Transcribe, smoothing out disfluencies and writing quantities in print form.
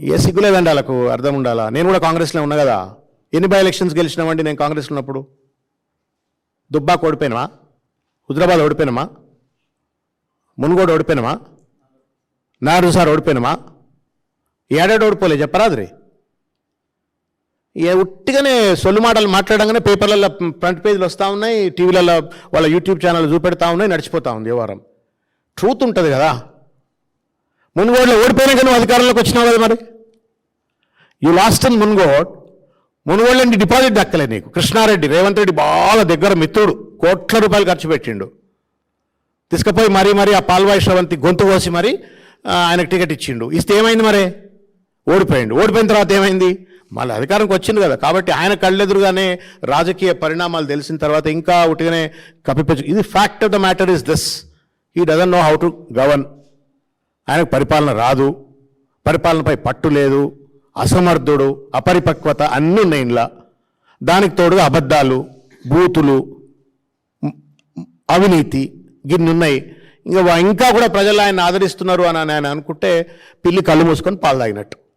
ఏ సిగ్గులేదండి వాళ్ళకు, అర్థం ఉండాలా. నేను కూడా కాంగ్రెస్లో ఉన్నా కదా. ఎన్ని బై ఎలక్షన్స్ గెలిచినామండి నేను కాంగ్రెస్లో ఉన్నప్పుడు? దుబ్బాకు ఓడిపోయినామా? హుజరాబాద్ ఓడిపోయినామా? మునుగోడు ఓడిపోయినామా? నారుసారి ఓడిపోయినామా? ఏడాడు ఓడిపోలే చెప్పరాదు. ఉట్టిగానే సొల్లు మాటలు మాట్లాడంగానే పేపర్లలో ఫ్రంట్ పేజీలు వస్తూ ఉన్నాయి, టీవీలలో వాళ్ళ యూట్యూబ్ ఛానల్ చూపెడతా ఉన్నాయి, నడిచిపోతూ ఉంది వ్యవహారం. ట్రూత్ ఉంటుంది కదా. మునుగోడులో ఓడిపోయినాక నువ్వు అధికారంలోకి వచ్చినావు కదా. మరి యూ లాస్ట్ ఇన్ మునుగోడులో డిపాజిట్ దక్కలే నీకు. కృష్ణారెడ్డి రేవంత్ రెడ్డి బాగా దగ్గర మిత్రుడు, కోట్ల రూపాయలు ఖర్చు పెట్టిండు. తీసుకుపోయి మరీ ఆ పాల్వాయి శ్రవంతి గొంతు కోసి మరి ఆయనకు టికెట్ ఇచ్చిండు. ఇస్తే ఏమైంది? మరి ఓడిపోయిండు. ఓడిపోయిన తర్వాత ఏమైంది? మళ్ళీ అధికారంకి వచ్చింది కదా. కాబట్టి ఆయన కళ్ళెదురుగానే రాజకీయ పరిణామాలు తెలిసిన తర్వాత ఇంకా ఉట్టిగానే కప్పిపెచ్చు. ఇది fact of the matter is this, he doesn't know how to govern. ఆయనకు పరిపాలన రాదు, పరిపాలనపై పట్టు లేదు, అసమర్థుడు, అపరిపక్వత అన్నీ ఉన్నాయి ఇంట్లో. దానికి తోడుగా అబద్ధాలు, బూతులు, అవినీతి గిన్ని ఉన్నాయి. ఇంకా కూడా ప్రజలు ఆయన ఆదరిస్తున్నారు అని ఆయన అనుకుంటే పిల్లి కళ్ళు మూసుకొని పాలు తాగినట్టు.